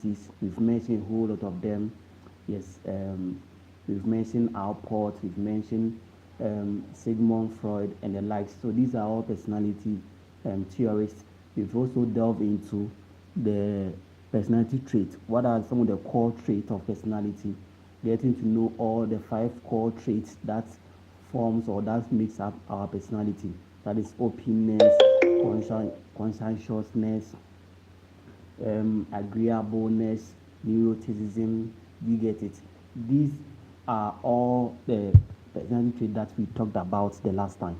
We've mentioned a whole lot of them. Yes, we've mentioned Alport, we've mentioned Sigmund Freud, and the likes. So these are all personality theorists. We've also delved into the personality traits. What are some of the core traits of personality? Getting to know all the 5 core traits that forms or that makes up our personality. That is openness, conscientiousness, agreeableness, neuroticism. You get it. These are all the personality traits that we talked about the last time.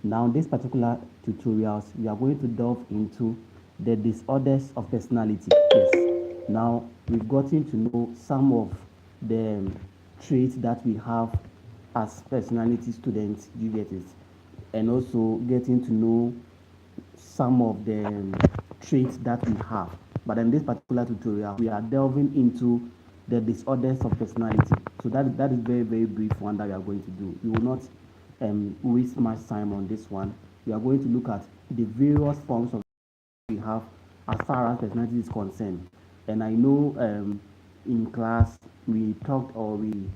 Now, in this particular tutorials, we are going to delve into the disorders of personality. Yes. Now, we've gotten to know some of the traits that we have as personality students. You get it. And also getting to know some of the traits that we have. But in this particular tutorial, we are delving into the disorders of personality. So that is very, very brief one that we are going to do. We will not waste much time on this one. We are going to look at the various forms of we have as far as personality is concerned. And I know in class we talked or we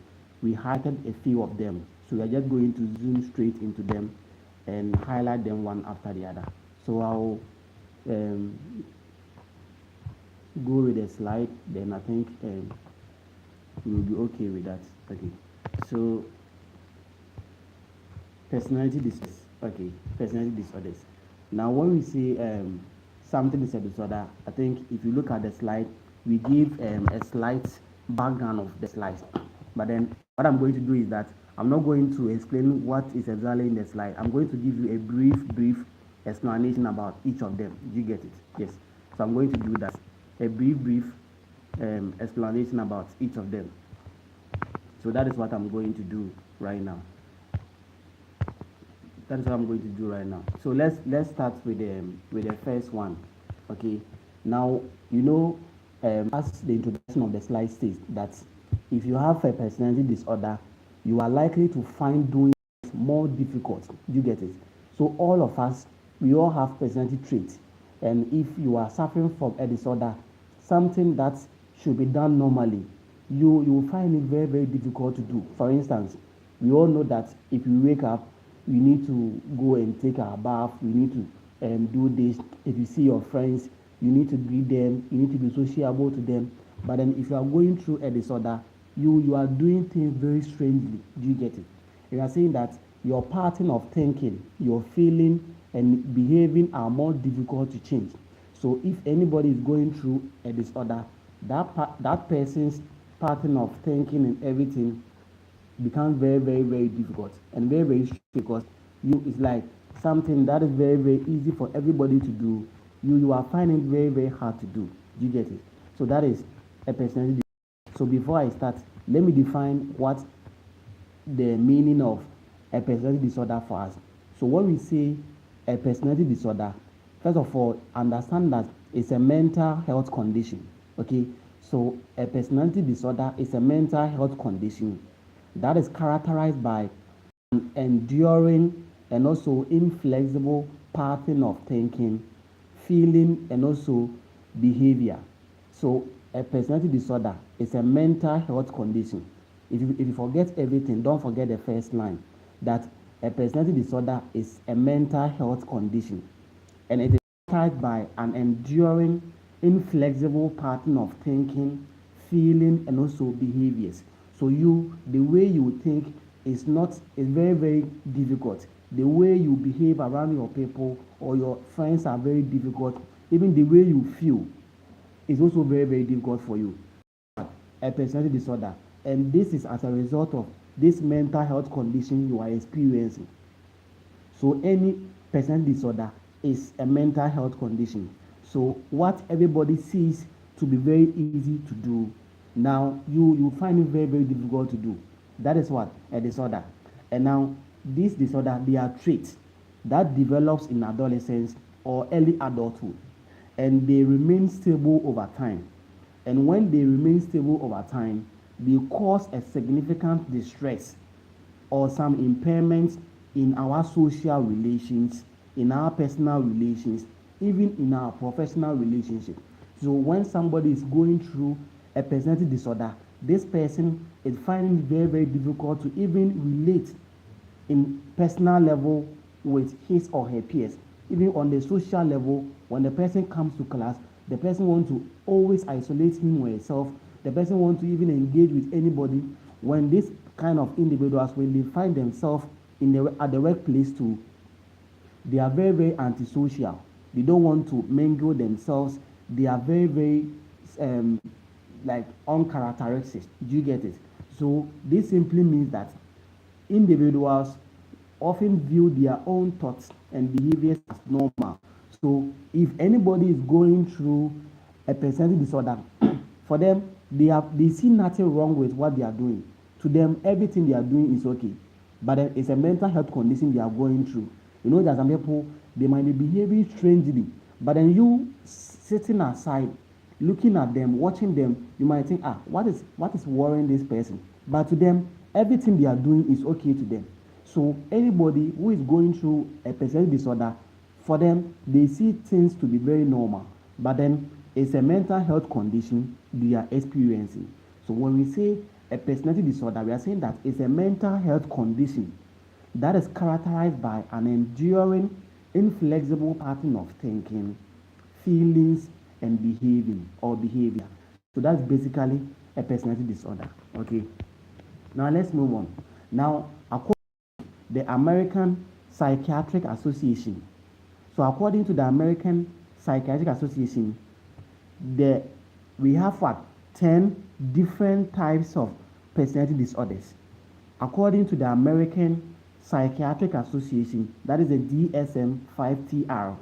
highlighted a few of them. So we are just going to zoom straight into them and highlight them one after the other. So I'll go with the slide, then I think we'll be okay with that. Okay. So personality disorders. Okay, personality disorders. Now, when we say something is a disorder, I think if you look at the slide, we give a slight background of the slide. But then what I'm going to do is that I'm not going to explain what is exactly in the slide. I'm going to give you a brief explanation about each of them. You get it? Yes. So I'm going to do that. A brief explanation about each of them. So that is what I'm going to do right now. That's what I'm going to do right now. So let's start with the first one. Okay. Now as the introduction of the slide states that if you have a personality disorder, you are likely to find doing it more difficult. You get it? So all of us, we all have personality traits, and if you are suffering from a disorder, something that should be done normally, you will find it very, very difficult to do. For instance, we all know that if we wake up, we need to go and take our bath, we need to do this. If you see your friends, you need to greet them, you need to be sociable to them. But then if you are going through a disorder, you are doing things very strangely. Do you get it? You are saying that your pattern of thinking, your feeling and behaving are more difficult to change. So if anybody is going through a disorder, that person's pattern of thinking and everything becomes very, very, very difficult and very, very strange because it's like something that is very, very easy for everybody to do. You are finding it very, very hard to do. Do you get it? So that is a personality. So before I start, let me define what the meaning of a personality disorder for us. So when we say a personality disorder, first of all, understand that it's a mental health condition. Okay, so a personality disorder is a mental health condition that is characterized by an enduring and also inflexible pattern of thinking, feeling, and also behavior. So a personality disorder is a mental health condition. If you forget everything, don't forget the first line that a personality disorder is a mental health condition and it is characterized by an enduring, inflexible pattern of thinking, feeling, and also behaviors. So the way you think is very, very difficult. The way you behave around your people or your friends are very difficult. Even the way you feel is also very, very difficult for you. A personality disorder, and this is as a result of this mental health condition you are experiencing. So any personality disorder is a mental health condition. So what everybody sees to be very easy to do, now you find it very, very difficult to do. That is what a disorder. And now this disorder, they are traits that develops in adolescence or early adulthood, and they remain stable over time. And when they remain stable over time, they cause a significant distress or some impairments in our social relations, in our personal relations, even in our professional relationship. So when somebody is going through a personality disorder, this person is finding it very, very difficult to even relate in personal level with his or her peers. Even on the social level, when the person comes to class, the person wants to always isolate him or herself. The person wants to even engage with anybody. When this kind of individuals, when they find themselves at the workplace too, they are very, very antisocial. They don't want to mingle themselves. They are very, very like uncharacteristic. Do you get it? So this simply means that individuals often view their own thoughts and behaviors as normal. So if anybody is going through a personality disorder, for them they see nothing wrong with what they are doing. To them, everything they are doing is okay. But then it's a mental health condition they are going through. You know, that some people they might be behaving strangely, but then you sitting aside, looking at them, watching them, you might think, what is worrying this person? But to them, everything they are doing is okay to them. So anybody who is going through a personality disorder, for them, they see things to be very normal. But then it's a mental health condition they are experiencing. So when we say a personality disorder, we are saying that it's a mental health condition that is characterized by an enduring, inflexible pattern of thinking, feelings, and behavior. So that's basically a personality disorder. Okay. Now let's move on. Now, according to the American Psychiatric Association, so according to the American Psychiatric Association, we have what 10 different types of personality disorders. According to the American Psychiatric Association, that is the DSM-5TR,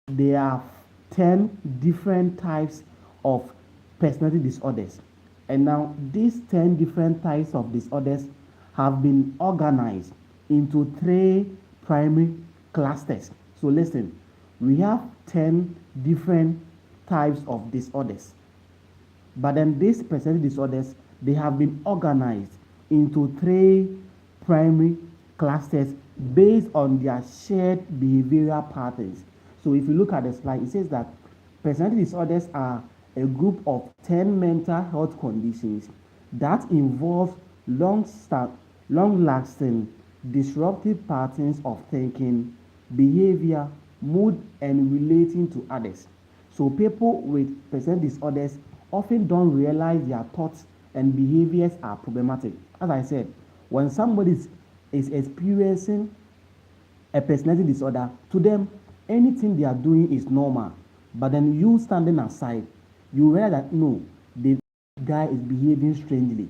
there are 10 different types of personality disorders. And now these 10 different types of disorders have been organized into 3 primary clusters. So listen, we have 10 different types of disorders. But then these personality disorders, they have been organized into 3 primary clusters based on their shared behavioral patterns. So if you look at the slide, it says that personality disorders are a group of 10 mental health conditions that involve long-lasting disruptive patterns of thinking, behavior, mood, and relating to others. So people with personality disorders often don't realize their thoughts and behaviors are problematic. As I said, when somebody is experiencing a personality disorder, to them, anything they are doing is normal. But then you standing aside, you realize that no, the guy is behaving strangely.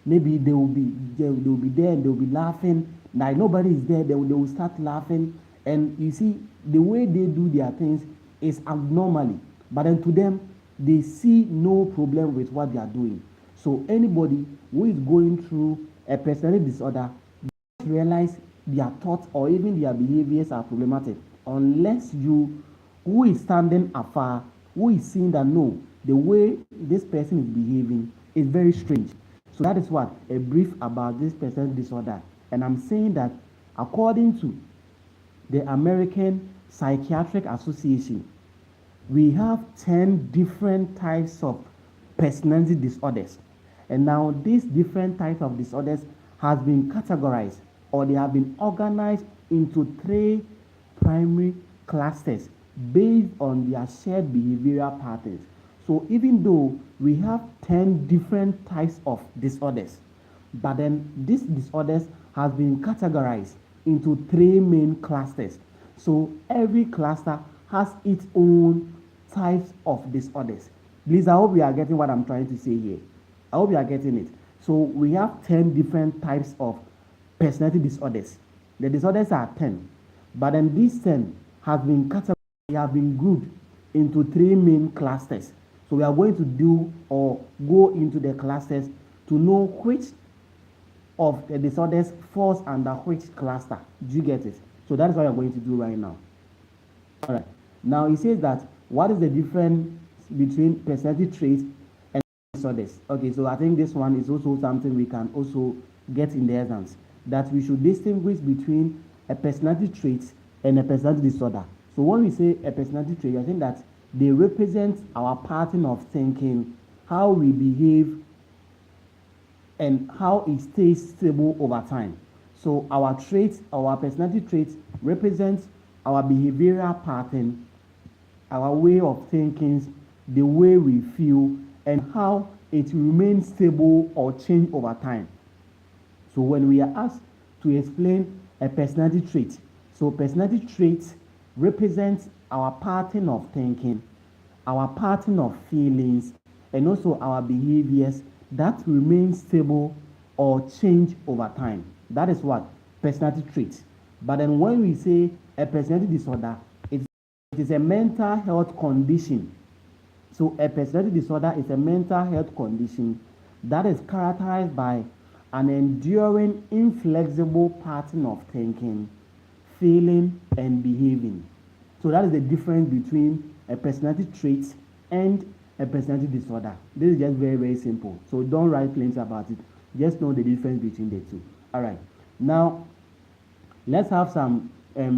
Maybe they will be there and they will be laughing. Like nobody is there, they will start laughing. And you see, the way they do their things is abnormally. But then to them, they see no problem with what they are doing. So anybody who is going through a personality disorder realize their thoughts or even their behaviors are problematic unless you, who is standing afar, who is seeing that no, the way this person is behaving is very strange. So that is what a brief about this personality disorder. And I'm saying that according to the American Psychiatric Association, we have 10 different types of personality disorders. And now these different types of disorders has been categorized, or they have been organized into 3 primary clusters based on their shared behavioral patterns. So even though we have 10 different types of disorders, but then these disorders has been categorized into 3 main clusters. So every cluster has its own types of disorders. Please, I hope you are getting what I'm trying to say here. I hope you are getting it. So we have 10 different types of personality disorders. The disorders are 10, but then these 10 have been categorized, they have been grouped into 3 main clusters. So we are going to do or go into the clusters to know which of the disorders falls under which cluster. Do you get it? So that is what we are going to do right now. All right. Now it says that what is the difference between personality traits and disorders? Okay, so I think this one is also something we can also get in the essence, that we should distinguish between a personality trait and a personality disorder. So when we say a personality trait, I think that They represent our pattern of thinking, how we behave, and how it stays stable over time. So our traits, our personality traits represent our behavioral pattern, our way of thinking, the way we feel, and how it remains stable or change over time. So when we are asked to explain a personality trait, so personality traits represent our pattern of thinking, our pattern of feelings, and also our behaviors that remain stable or change over time. That is what personality traits. But then when we say a personality disorder, it is a mental health condition. So a personality disorder is a mental health condition that is characterized by an enduring, inflexible pattern of thinking, feeling, and behaving. So that is the difference between a personality trait and a personality disorder. This is just very, very simple. So don't write claims about it. Just know the difference between the two. All right. Now, let's have some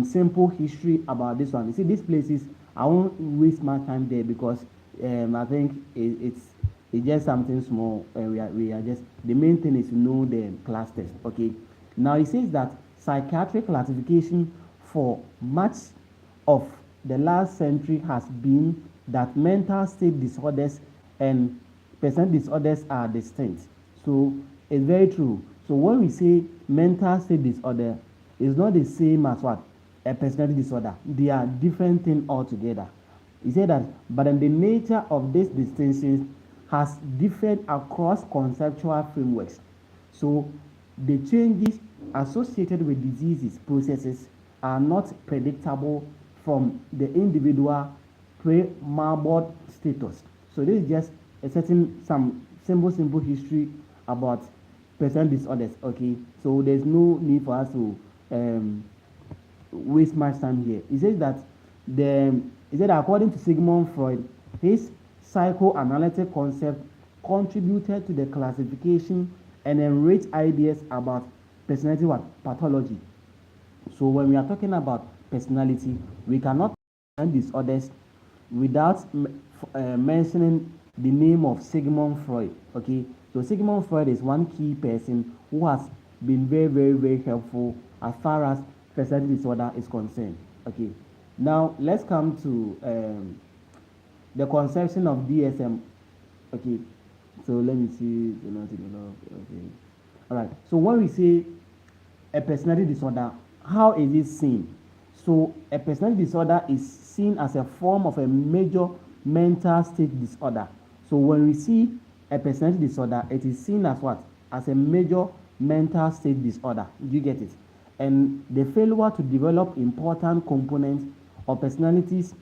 simple history about this one. You see, these places, I won't waste my time there because I think it's just something small. We are just, the main thing is to know the class test. Okay. Now, it says that psychiatric classification for much of the last century has been that mental state disorders and personality disorders are distinct. So it's very true. So when we say mental state disorder, it's not the same as what? A personality disorder. They are different things altogether. He said that, but then the nature of these distinctions has differed across conceptual frameworks. So the changes associated with diseases processes are not predictable from the individual pre-marburg status. So this is just a some simple history about personality disorders. Okay, so there's no need for us to waste much time here. He says that according to Sigmund Freud, his psychoanalytic concept contributed to the classification and enriched ideas about personality pathology. So when we are talking about personality, we cannot understand disorders without mentioning the name of Sigmund Freud. Okay, so Sigmund Freud is one key person who has been very, very, very helpful as far as personality disorder is concerned. Okay, now let's come to the conception of DSM. Okay, so let me see. Okay, all right. So when we say a personality disorder, how is it seen? So a personality disorder is seen as a form of a major mental state disorder. So when we see a personality disorder, it is seen as what? As a major mental state disorder. Do you get it? And the failure to develop important components of personalities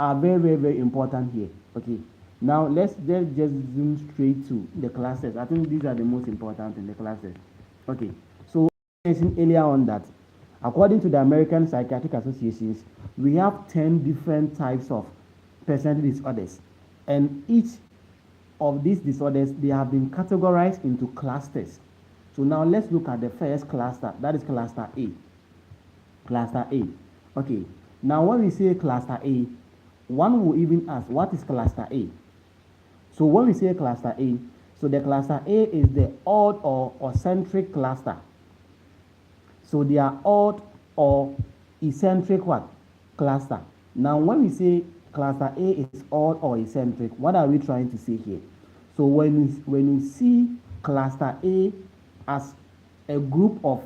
are very, very, very important here. Okay. Now let's just zoom straight to the classes. I think these are the most important in the classes. Okay. So I mentioned earlier on that according to the American Psychiatric Associations, we have 10 different types of personality disorders. And each of these disorders, they have been categorized into clusters. So now let's look at the first cluster. That is cluster A. Cluster A. Okay. Now when we say cluster A, one will even ask, what is cluster A? So when we say cluster A, so the cluster A is the odd or eccentric cluster. So they are odd or eccentric what? Cluster. Now when we say cluster A is odd or eccentric, what are we trying to say here? So when you see cluster A as a group of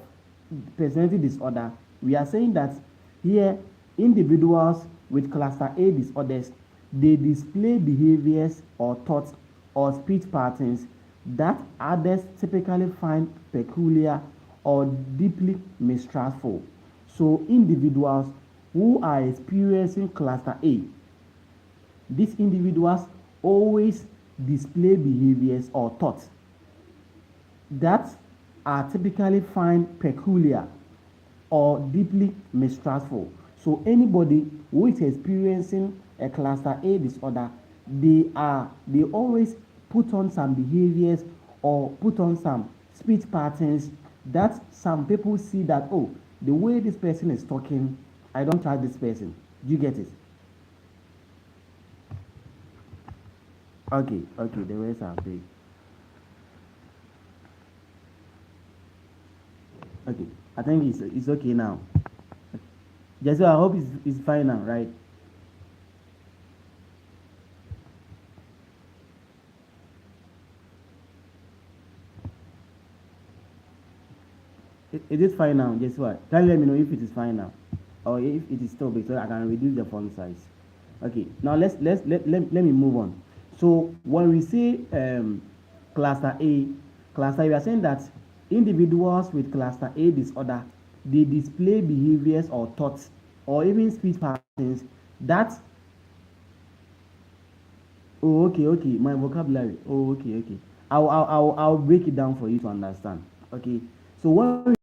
personality disorder, we are saying that here individuals with cluster A disorders, they display behaviors or thoughts or speech patterns that others typically find peculiar or deeply mistrustful. So individuals who are experiencing cluster A, these individuals always display behaviors or thoughts that are typically found peculiar or deeply mistrustful. So anybody who is experiencing a cluster A disorder, they always put on some behaviors or put on some speech patterns that some people see that, oh, the way this person is talking, I don't trust this person. Do you get it? Okay, okay, the rest are big. Okay, I think it's okay now. Jesse, I hope it's fine now, right? It is fine now. Guess what? Can you let me know if it is fine now, or if it is still big, so I can reduce the font size. Okay. Now let me move on. So when we say cluster A, we are saying that individuals with cluster A disorder, they display behaviors or thoughts or even speech patterns that. Oh, okay, okay. My vocabulary. Oh, okay, okay. I'll break it down for you to understand. Okay. So when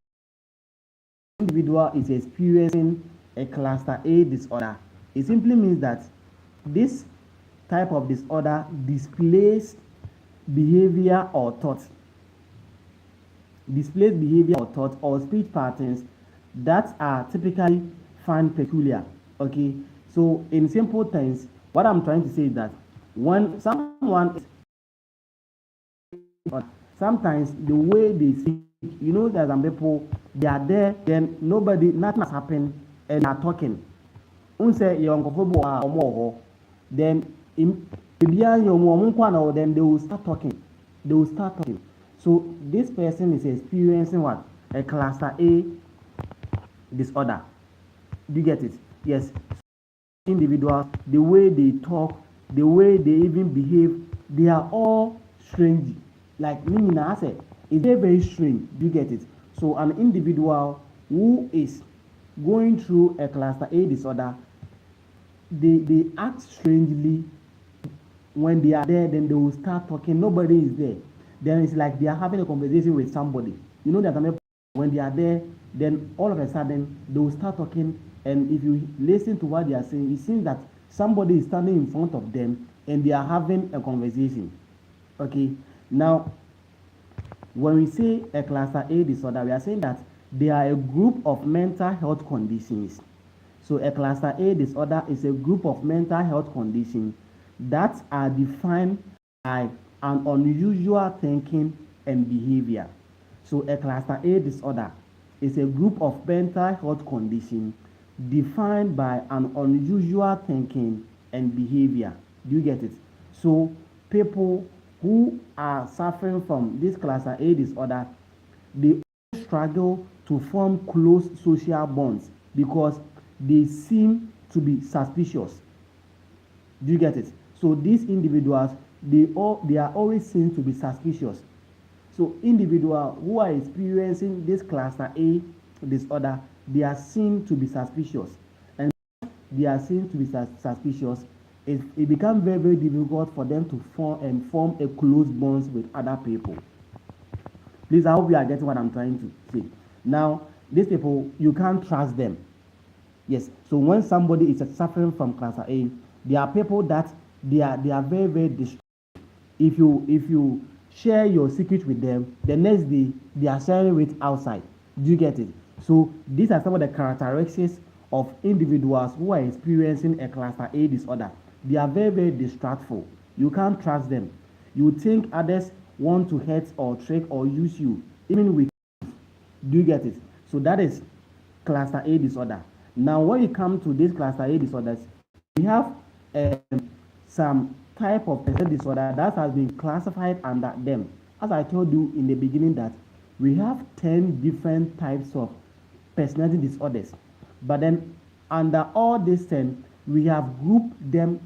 individual is experiencing a cluster A disorder, it simply means that this type of disorder displays behavior or thoughts, or speech patterns that are typically found peculiar. Okay, so in simple terms, what I'm trying to say is that when someone is, sometimes the way they speak, there's some people, they are there, then nothing has happened, and they are talking. Unse yonkofo a omo then then they will start talking. So this person is experiencing what? A cluster A disorder. Do you get it? Yes. Individuals, the way they talk, the way they even behave, they are all strange. Like meaning I said, it's very, very strange. Do you get it? So an individual who is going through a cluster A disorder, they act strangely. When they are there, then they will start talking. Nobody is there. Then it's like they are having a conversation with somebody. That when they are there, then all of a sudden they will start talking. And if you listen to what they are saying, it seems that somebody is standing in front of them and they are having a conversation. Okay. Now, when we say a cluster A disorder, we are saying that they are a group of mental health conditions. So a cluster A disorder is a group of mental health conditions that are defined by an unusual thinking and behavior. So a cluster A disorder is a group of mental health conditions defined by an unusual thinking and behavior. Do you get it? So people who are suffering from this cluster A disorder, they struggle to form close social bonds because they seem to be suspicious. Do you get it? So these individuals, they are always seen to be suspicious. So individuals who are experiencing this cluster A disorder, they are seen to be suspicious, and they are seen to be suspicious. It becomes very, very difficult for them to form a close bonds with other people. Please, I hope you are getting what I'm trying to say. Now, these people, you can't trust them. Yes. So when somebody is suffering from cluster A, there are people that they are very, very distraught. If you share your secret with them, the next day they are sharing it outside. Do you get it? So these are some of the characteristics of individuals who are experiencing a cluster A disorder. They are very, very distrustful. You can't trust them. You think others want to hurt or trick or use you, even with. Do you get it? So that is cluster A disorder. Now, when you come to this cluster A disorders, we have some type of personality disorder that has been classified under them. As I told you in the beginning, that we have 10 different types of personality disorders. But then under all these 10, we have grouped them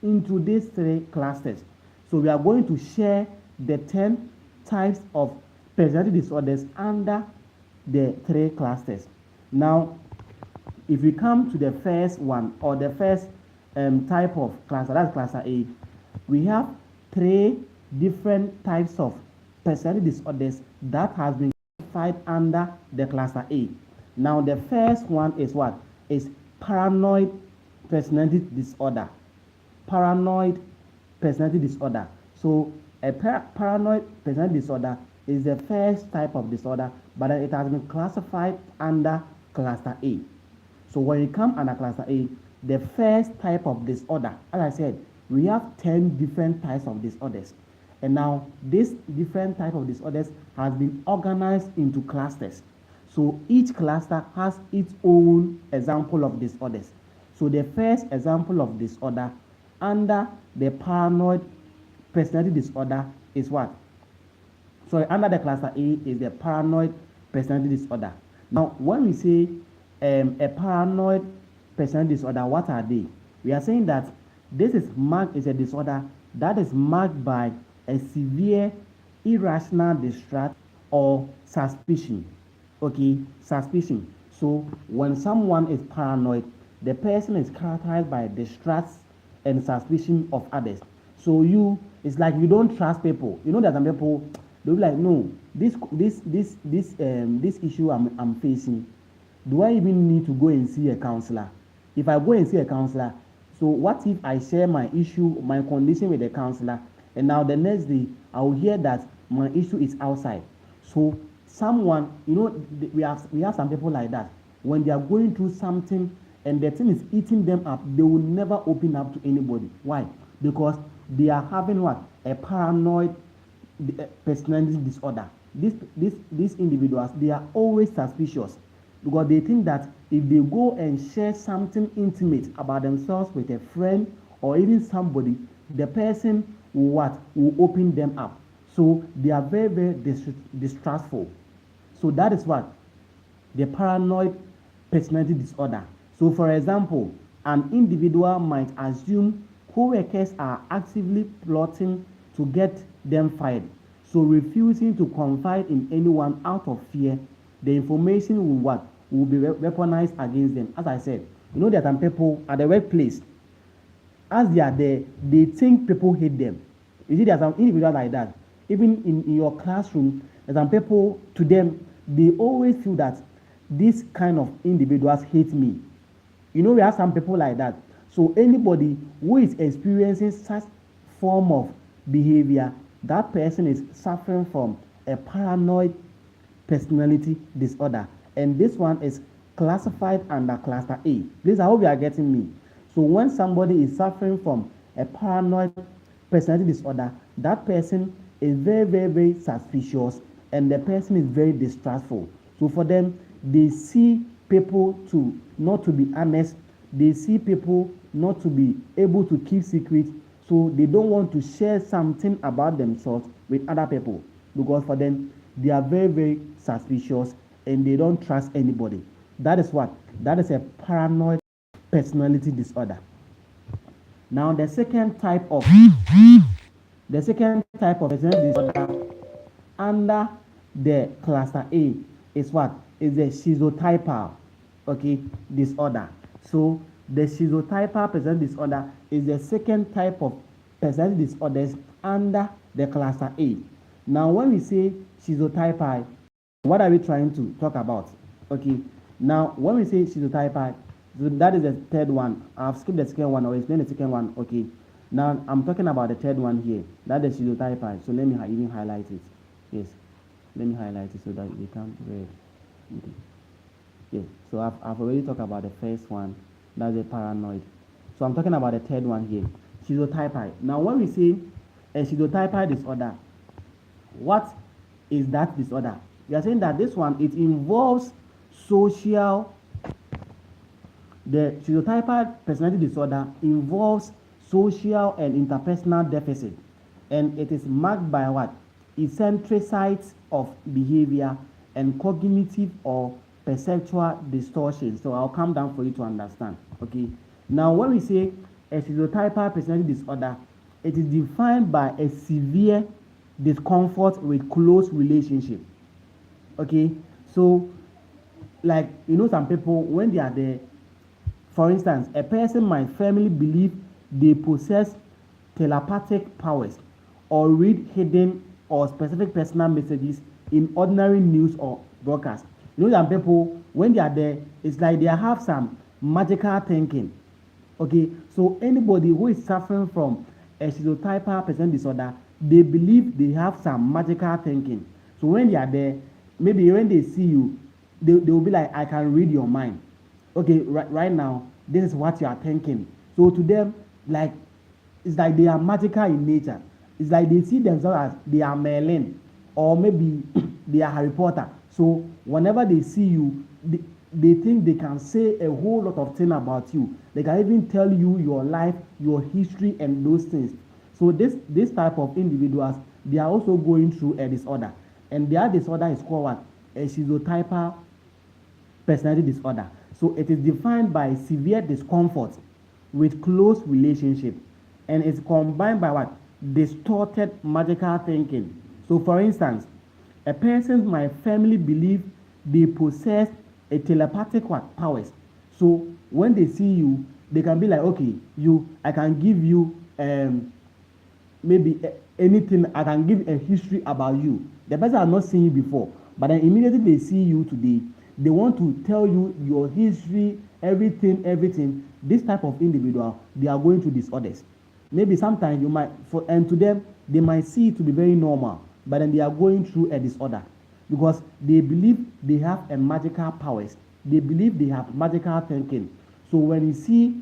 into these 3 clusters. So we are going to share the 10 types of personality disorders under the 3 clusters. Now, if we come to the first one, or the first type of cluster, that's cluster A, we have 3 different types of personality disorders that has been classified under the cluster A. Now, the first one is what? Is paranoid personality disorder. Paranoid personality disorder. So a paranoid personality disorder is the first type of disorder, but it has been classified under cluster A. So when you come under cluster A, the first type of disorder, as I said, we have 10 different types of disorders. And now this different type of disorders has been organized into clusters. So each cluster has its own example of disorders. So the first example of disorder under the paranoid personality disorder is what? So under the cluster A is the paranoid personality disorder. Now, when we say a paranoid personality disorder, what are they? We are saying that this is a disorder that is marked by a severe irrational distrust or suspicion. Okay, suspicion. So when someone is paranoid, the person is characterized by distrust and suspicion of others. So it's like you don't trust people. You know that some people, they'll be like, no, this issue I'm facing, do I even need to go and see a counselor? If I go and see a counselor, so what if I share my issue, my condition with the counselor, and now the next day I will hear that my issue is outside? So someone, we have some people like that. When they are going through something and the thing is eating them up, they will never open up to anybody. Why? Because they are having what? A paranoid personality disorder. These individuals, they are always suspicious because they think that if they go and share something intimate about themselves with a friend or even somebody, the person will open them up. So they are very, very distrustful. So that is what? The paranoid personality disorder. So for example, an individual might assume co-workers are actively plotting to get them fired. So refusing to confide in anyone out of fear, the information will be weaponized against them. As I said, there are some people at the workplace, as they are there, they think people hate them. You see, there are some individuals like that. Even in your classroom, there are some people, to them, they always feel that these kind of individuals hate me. We have some people like that. So anybody who is experiencing such form of behavior, that person is suffering from a paranoid personality disorder. And this one is classified under cluster A. Please, I hope you are getting me. So when somebody is suffering from a paranoid personality disorder, that person is very, very, very suspicious and the person is very distrustful. So for them, they see people not to be honest. They see people not to be able to keep secrets. So they don't want to share something about themselves with other people because for them, they are very, very suspicious and they don't trust anybody. That is what? That is a paranoid personality disorder. Now the second type of personality disorder under the cluster A is what? Is the schizotypal disorder. So the schizotypal personality disorder is the second type of personality disorders under the cluster A. Now when we say schizotypal, what are we trying to talk about? Now when we say schizotypal, so that is the third one. I've skipped the second one or explained the second one. Now I'm talking about the third one here. That is schizotypal. So let me even highlight it. Yes, let me highlight it so that you can read. Yes, so I've already talked about the first one. That's a paranoid. So I'm talking about the third one here, schizotypal. Now when we say a schizotypal disorder, what is that disorder? We are saying that this one, it involves the schizotypal personality disorder involves social and interpersonal deficit, and it is marked by what? Eccentricities of behavior and cognitive or perceptual distortion. So I'll come down for you to understand. Now when we say a schizotypal personality disorder, it is defined by a severe discomfort with close relationship. So like some people, when they are there, for instance, a person might firmly believe they possess telepathic powers or read hidden or specific personal messages in ordinary news or broadcast. Some people, when they are there, it's like they have some magical thinking. So anybody who is suffering from a schizotypal personality disorder, they believe they have some magical thinking. So when they are there, maybe when they see you, they will be like, I can read your mind. Right now, this is what you are thinking. So to them, like, it's like they are magical in nature. It's like they see themselves as they are Merlin, or maybe they are Harry Potter. So whenever they see you, they think they can say a whole lot of things about you. They can even tell you your life, your history, and those things. So this type of individuals, they are also going through a disorder, and their disorder is called what? A schizotypal personality disorder. So it is defined by severe discomfort with close relationship, and it's combined by what? Distorted magical thinking. So for instance, a person might firmly believe they possess a telepathic what? Powers. So when they see you, they can be like, okay, I can give you maybe anything. I can give a history about you. The person has not seen you before, but then immediately they see you today, they want to tell you your history, everything. This type of individual, they are going through disorders. Maybe sometimes you might, and to them, they might see it to be very normal, but then they are going through a disorder because they believe they have a magical powers. They believe they have magical thinking. So when you see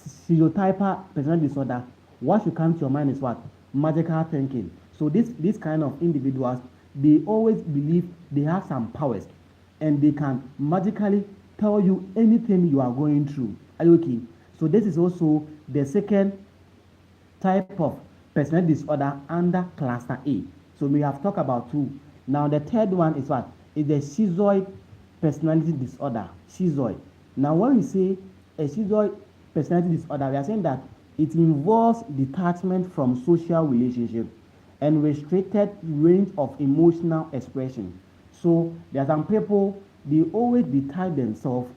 schizotypal personality disorder, what should come to your mind is what? Magical thinking. So this kind of individuals, they always believe they have some powers, and they can magically tell you anything you are going through. Are you okay? So this is also the second type of personality disorder under cluster A. So we have talked about two. Now the third one is what? Is the schizoid personality disorder. Schizoid. Now when we say a schizoid personality disorder, we are saying that it involves detachment from social relationship and restricted range of emotional expression. So there are some people, they always detach themselves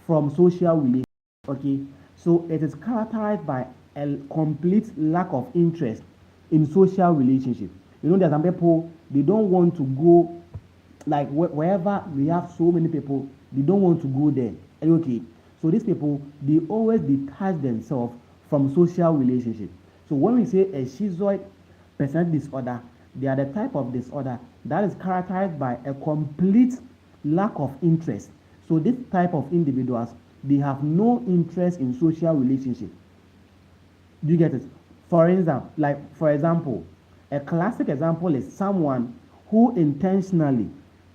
from social relations. Okay, so it is characterized by a complete lack of interest in social relationship. You know, there are some people, they don't want to go, like wherever we have so many people, they don't want to go there. Okay, so these people, they always detach themselves from social relationship. So when we say a schizoid personality disorder, they are the type of disorder that is characterized by a complete lack of interest. So this type of individuals, they have no interest in social relationship. Do you get it? For example, a classic example is someone who intentionally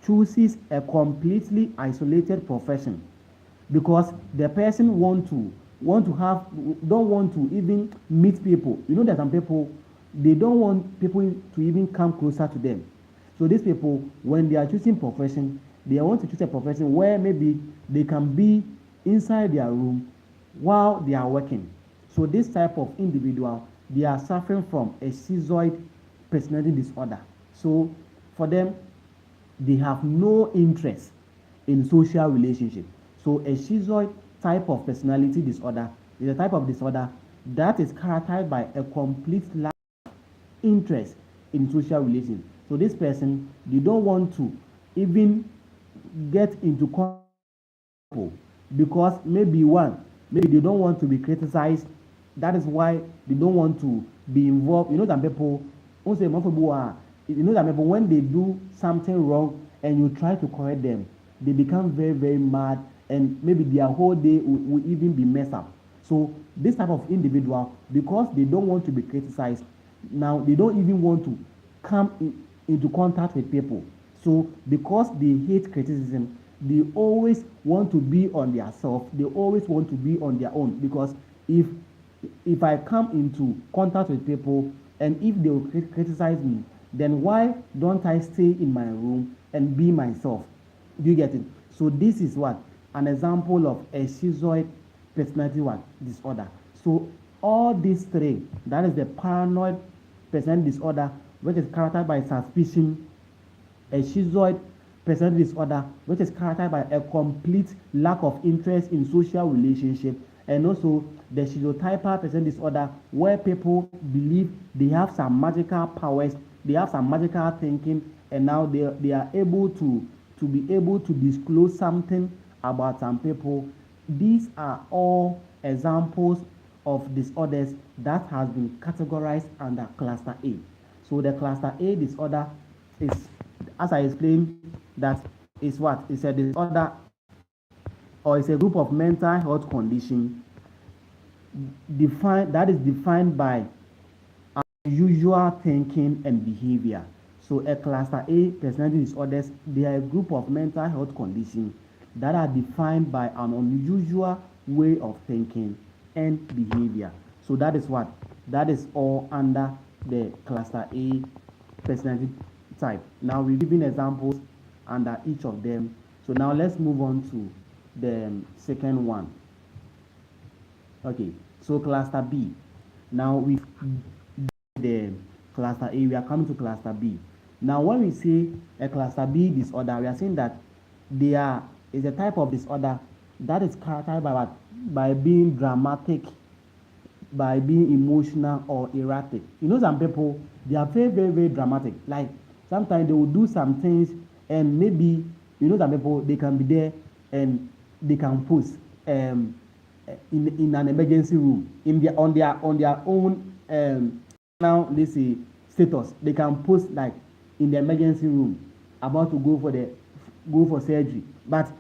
chooses a completely isolated profession because the person don't want to even meet people. You know, there's some people, they don't want people to even come closer to them. So these people, when they are choosing profession, they want to choose a profession where maybe they can be inside their room while they are working. So this type of individual, they are suffering from a schizoid personality disorder. So for them, they have no interest in social relationship. So a schizoid type of personality disorder is a type of disorder that is characterized by a complete lack of interest in social relations. So this person, they don't want to even get into contact because maybe they don't want to be criticized. That is why they don't want to be involved. You know that people, when they do something wrong and you try to correct them, they become very, very mad, and maybe their whole day will even be messed up. So this type of individual, because they don't want to be criticized, now they don't even want to come into contact with people. So because they hate criticism, they always want to be on their self. They always want to be on their own, because if I come into contact with people and if they will criticize me, then why don't I stay in my room and be myself? Do you get it? So this is what an example of a schizoid personality disorder. So all these three, that is the paranoid personality disorder, which is characterized by suspicion, a schizoid personality disorder, which is characterized by a complete lack of interest in social relationship, and also the schizotypal personality disorder, where people believe they have some magical powers, they have some magical thinking, and now they are able to be able to disclose something about some people. These are all examples of disorders that has been categorized under cluster A. So the cluster A disorder is, as I explained, that is what? It's a disorder, or it's a group of mental health condition defined by usual thinking and behavior. So a cluster A personality disorders, they are a group of mental health conditions that are defined by an unusual way of thinking and behavior. So that is what? That is all under the cluster A personality type. Now we're giving examples under each of them. So now let's move on to the second one. Okay, so cluster B. Now we've the cluster A, we are coming to cluster B. Now when we say a cluster B disorder, we are saying that there is a type of disorder that is characterized by being dramatic, by being emotional or erratic. You know, some people, they are very, very, very dramatic. Like sometimes they will do some things, and maybe, you know, some people, they can be there and they can post in an emergency room on their own now they say status. They can post like in the emergency room about to go for surgery, but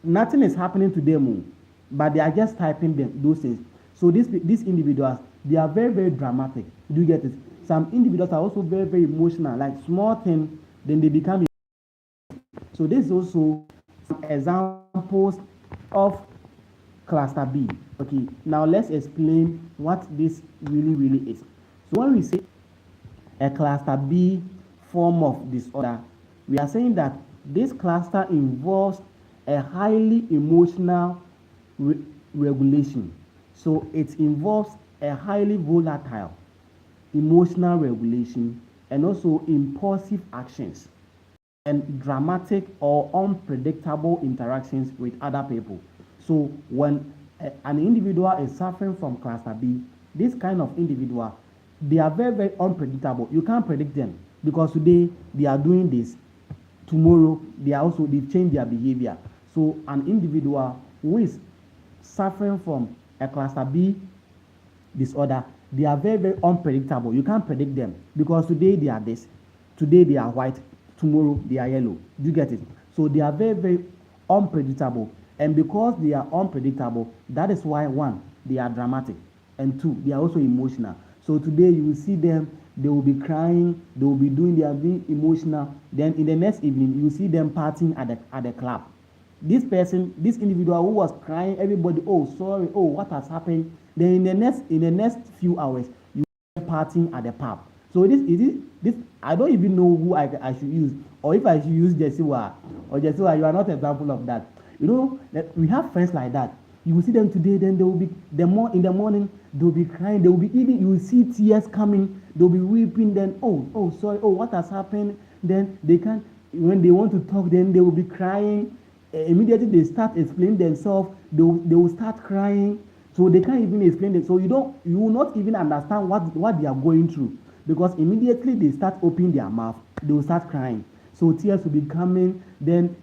nothing is happening to them, but they are just typing those things. So these individuals, they are very, very dramatic. Do you get it? Some individuals are also very, very emotional, like small thing, then they become. So this is also some examples of cluster B. Okay, now let's explain what this really, really is. So when we say a cluster B form of disorder, we are saying that this cluster involves a highly emotional regulation. So it involves a highly volatile emotional regulation and also impulsive actions and dramatic or unpredictable interactions with other people. So when an individual is suffering from cluster B, this kind of individual, they are very, very unpredictable. You can't predict them because today they are doing this, tomorrow they've changed their behavior. So an individual who is suffering from a cluster B disorder, they are very, very unpredictable. You can't predict them because today they are this, today they are white, tomorrow they are yellow. Do you get it? So they are very, very unpredictable. And because they are unpredictable, that is why, one, they are dramatic, and two, they are also emotional. So today you will see them, they will be crying, they will be being emotional. Then in the next evening, you see them partying at the club. This individual who was crying, everybody, oh sorry, oh what has happened? Then in the next few hours, you see them partying at the pub. So this I don't even know who I should use, or if I should use Jessiwa or Jessiwa, you are not an example of that. You know that we have friends like that. You will see them today, then they will be in the morning, they will be crying, they will be even, you will see tears coming, they will be weeping, then oh sorry, oh what has happened? Then they can't, when they want to talk, then they will be crying. Immediately they start explaining themselves, they will start crying. So they can't even explain it. So you will not even understand what they are going through, because immediately they start opening their mouth, they will start crying. So tears will be coming. Then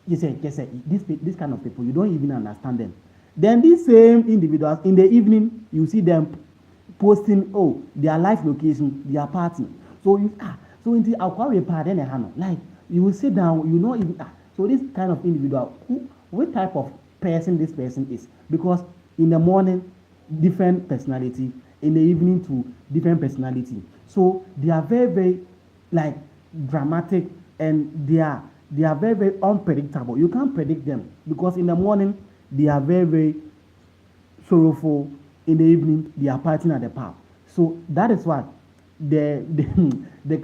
you say this kind of people, you don't even understand them. Then these same individuals in the evening, you see them posting their life location, their party. So in the Aquarium party, like you will sit down, you know even so this kind of individual, what type of person this person is, because in the morning different personality, in the evening to different personality. So they are very, very like dramatic, and they are very, very unpredictable. You can't predict them because in the morning they are very, very sorrowful. In the evening they are partying at the pub. So that is what the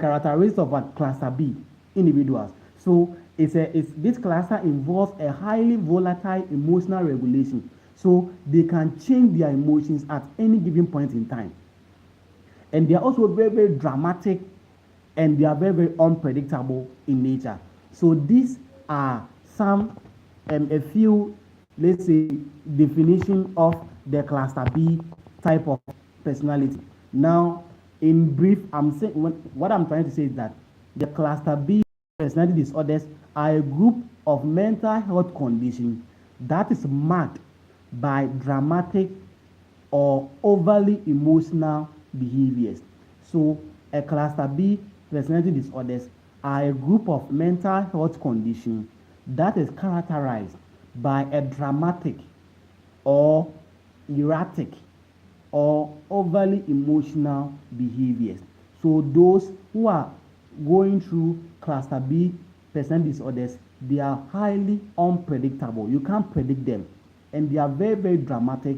characteristics of a cluster B individuals. So this cluster involves a highly volatile emotional regulation. So they can change their emotions at any given point in time. And they are also very, very dramatic, and they are very, very unpredictable in nature. So these are a few, let's say, definition of the cluster B type of personality. Now, in brief, what I'm trying to say is that the cluster B personality disorders are a group of mental health conditions that is marked by dramatic or overly emotional behaviors. So a cluster B personality disorders are a group of mental health conditions that is characterized by a dramatic or erratic or overly emotional behaviors. So those who are going through cluster B personality disorders, they are highly unpredictable. You can't predict them, and they are very, very dramatic,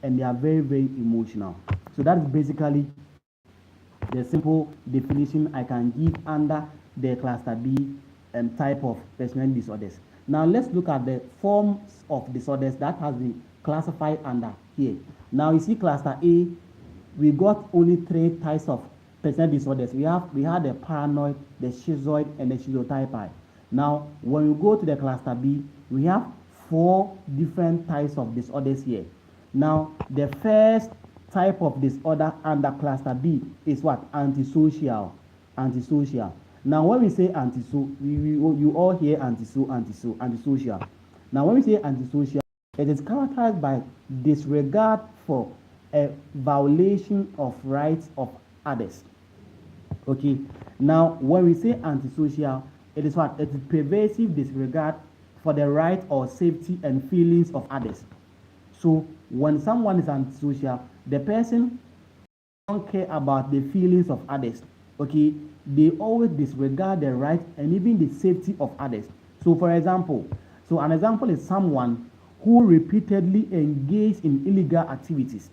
and they are very, very emotional. So that is basically the simple definition I can give under the cluster B type of personality disorders. Now let's look at the forms of disorders that has been classified under here. Now you see cluster A, we got only 3 types of personality disorders. We had the paranoid, the schizoid, and the schizotypal. Now when we go to the cluster B, we have 4 different types of disorders here. Now the first type of disorder under cluster B is what? Antisocial. Antisocial. Now when we say antisocial, you all hear antisocial. Now when we say antisocial, it is characterized by disregard for a violation of rights of others. Okay. Now when we say antisocial, it is what? It is pervasive disregard for the right or safety and feelings of others. So when someone is antisocial, the person don't care about the feelings of others. Okay, they always disregard the right and even the safety of others. So for example, an example is someone who repeatedly engages in illegal activities.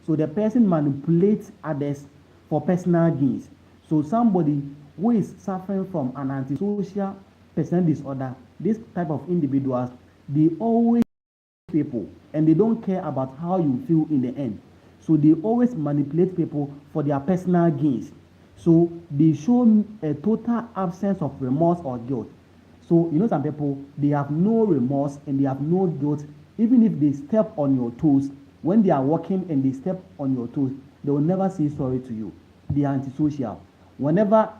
So the person manipulates others for personal gains. So somebody who is suffering from an antisocial personality disorder, this type of individuals, they always people, and they don't care about how you feel in the end. So they always manipulate people for their personal gains. So they show a total absence of remorse or guilt. So you know, some people, they have no remorse and they have no guilt. Even if they step on your toes, when they are walking and they step on your toes, they will never say sorry to you. They are antisocial. Whenever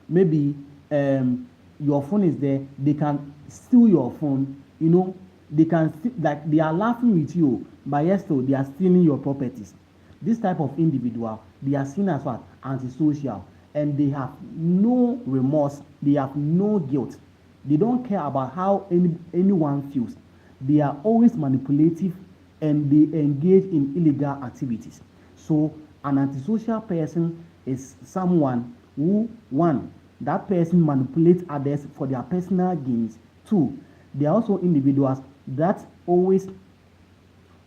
maybe your phone is there, they can steal your phone. You know, they can like they are laughing with you, but yes, so they are stealing your properties. This type of individual, they are seen as what? Antisocial, and they have no remorse, they have no guilt. They don't care about how anyone feels. They are always manipulative, and they engage in illegal activities. So an antisocial person is someone who, one, that person manipulates others for their personal gains. Two, they are also individuals that always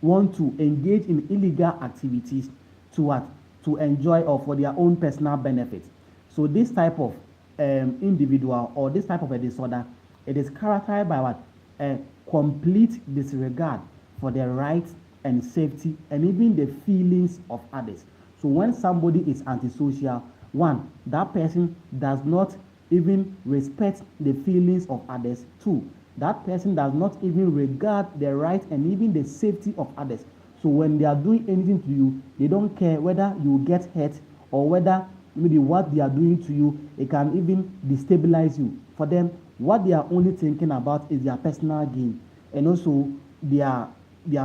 want to engage in illegal activities to what? To enjoy or for their own personal benefit. So this type of individual or this type of a disorder, it is characterized by what? A complete disregard for the rights and safety and even the feelings of others. So when somebody is antisocial, one, that person does not even respect the feelings of others. Two, that person does not even regard the rights and even the safety of others. So when they are doing anything to you, they don't care whether you get hurt or whether maybe what they are doing to you, it can even destabilize you. For them, what they are only thinking about is their personal gain and also their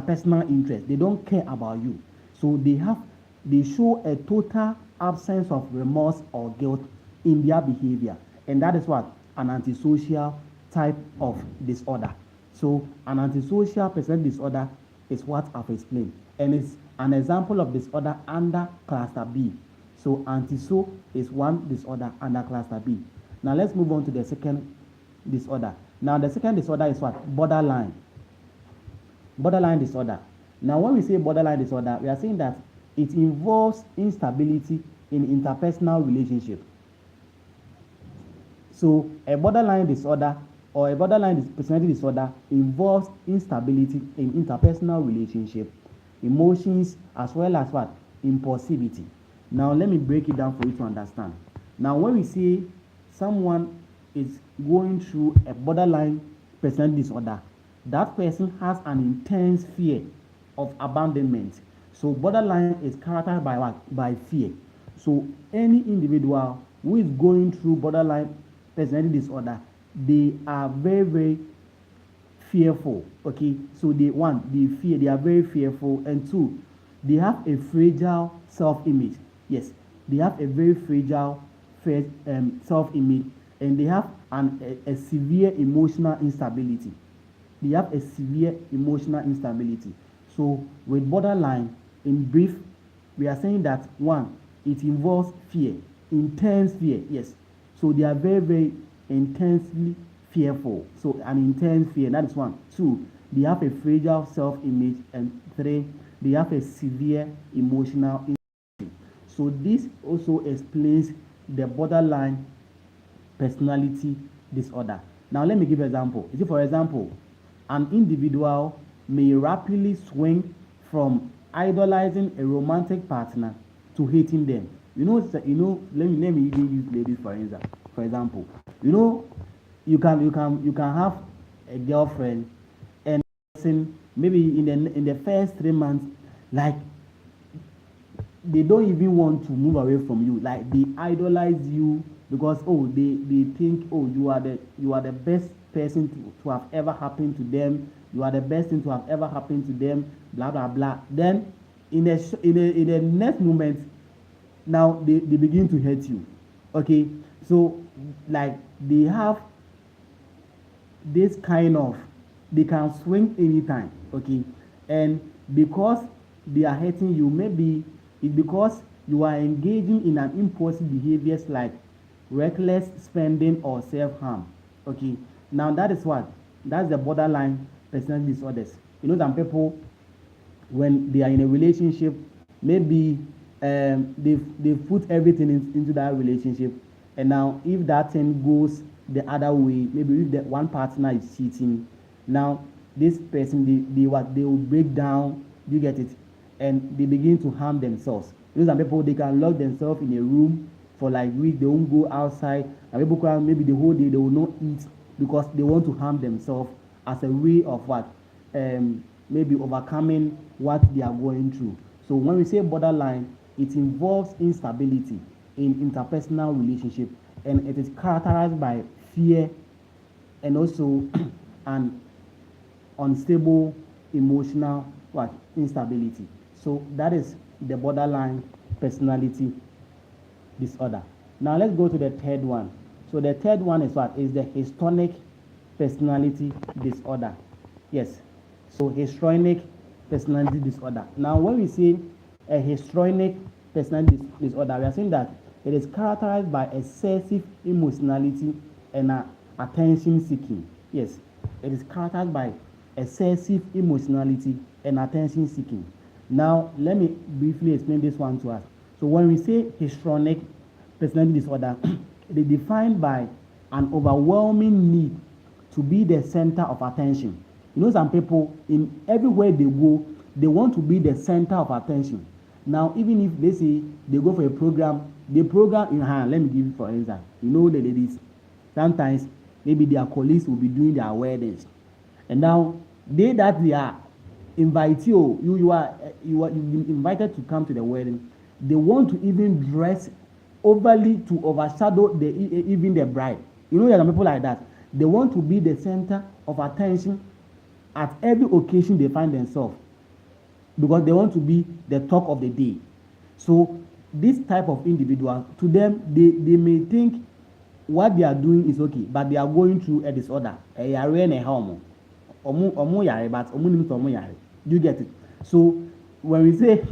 personal interest. They don't care about you. So they show a total absence of remorse or guilt in their behavior. And that is what? An antisocial type of disorder. So an antisocial personality disorder is what I've explained, and it's an example of disorder under cluster B. So antisocial is one disorder under cluster B. Now let's move on to the second disorder. Now the second disorder is what? Borderline disorder. Now when we say borderline disorder, we are saying that it involves instability in interpersonal relationship. So a borderline disorder or a borderline personality disorder involves instability in interpersonal relationship, emotions, as well as what? Impulsivity. Now let me break it down for you to understand. Now when we say someone is going through a borderline personality disorder, that person has an intense fear of abandonment. So borderline is characterized by what? By fear. So any individual who is going through borderline personality disorder, they are very, very fearful. Okay, so they fear, they are very fearful, and two, they have a fragile self-image. Yes, they have a very fragile self-image, and they have a severe emotional instability. They have a severe emotional instability. So with borderline, in brief, we are saying that one, it involves fear, intense fear. Yes, so they are very, very intensely fearful. So an intense fear, that is one. Two, they have a fragile self-image, and three, they have a severe emotional instability. So this also explains the borderline personality disorder. Now let me give an example. You see, for example, an individual may rapidly swing from idolizing a romantic partner to hating them. Let me even use ladies for example. You can have a girlfriend, and maybe in the first 3 months, like they don't even want to move away from you. Like they idolize you because they think you are the best person to have ever happened to them. You are the best thing to have ever happened to them. Blah blah blah. Then in the next moment, now they begin to hate you. Okay, so like they have this kind of, they can swing anytime. Okay, and because they are hating you, maybe it's because you are engaging in an impulsive behaviors like reckless spending or self-harm. Okay, now that's the borderline personality disorders. Some people, when they are in a relationship, maybe they've put everything into that relationship, and now if that thing goes the other way, maybe if the one partner is cheating, now this person, they will break down. You get it? And they begin to harm themselves. Some people, they can lock themselves in a room for like weeks. They won't go outside, and people can, maybe the whole day they will not eat because they want to harm themselves as a way of what, maybe overcoming what they are going through. So when we say borderline, it involves instability in interpersonal relationship, and it is characterized by fear and also an unstable emotional instability. So that is the borderline personality disorder. Now let's go to the third one. So the third one is what? Is the histrionic personality disorder. Yes. So histrionic personality disorder. Now when we say a histrionic personality disorder, we are saying that it is characterized by excessive emotionality and attention seeking. Yes, it is characterized by excessive emotionality and attention seeking. Now let me briefly explain this one to us. So when we say histrionic personality disorder, it is defined by an overwhelming need to be the center of attention. Some people, in everywhere they go, they want to be the center of attention. Now, even if they say they go for a program, the program in hand, let me give you for instance, the ladies, sometimes maybe their colleagues will be doing their weddings, and now they are invite you are invited to come to the wedding. They want to even dress overly to overshadow even the bride. There are people like that. They want to be the center of attention at every occasion they find themselves, because they want to be the talk of the day. So this type of individual, to them, they may think what they are doing is okay, but they are going through a disorder. Do you get it? So when we say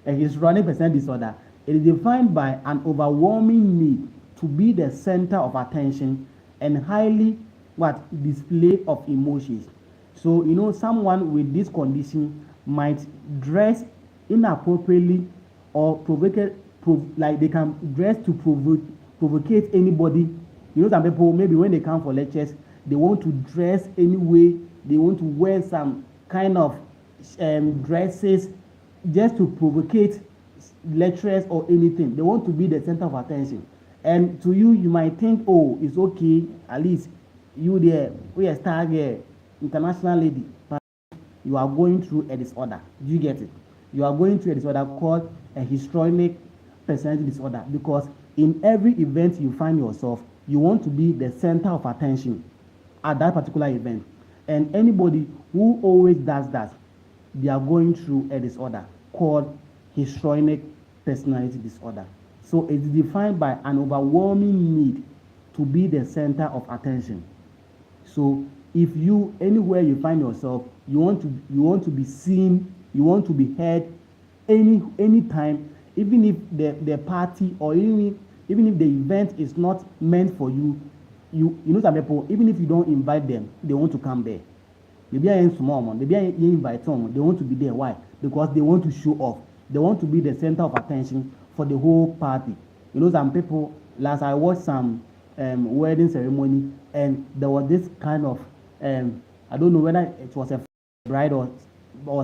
a histrionic personality disorder, it is defined by an overwhelming need to be the center of attention and highly display of emotions. So someone with this condition might dress inappropriately or like they can dress to provocate anybody. Some people, maybe when they come for lectures, they want to dress anyway. They want to wear some kind of dresses just to provocate lecturers or anything. They want to be the center of attention. And to you, you might think, oh, it's okay, at least you there, we are star here, international lady, but you are going through a disorder. Do you get it? You are going through a disorder called a histrionic personality disorder, because in every event you find yourself, you want to be the center of attention at that particular event. And anybody who always does that, they are going through a disorder called histrionic personality disorder. So it's defined by an overwhelming need to be the center of attention. So if you, anywhere you find yourself, you want to be seen, you want to be heard, any time, even if the party or even if the event is not meant for you, you know some people, even if you don't invite them, they want to come there. Maybe I am small man, maybe I invite someone, they want to be there. Why? Because they want to show off. They want to be the center of attention for the whole party. You know some people, last I watched some wedding ceremony, and there was this kind of I don't know whether it was a bride or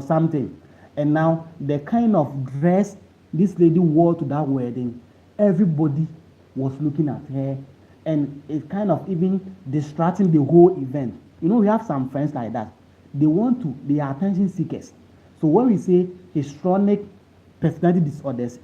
something, and now the kind of dress this lady wore to that wedding, everybody was looking at her, and it kind of even distracting the whole event. You know, we have some friends like that. They are attention seekers. So when we say histrionic personality disorders,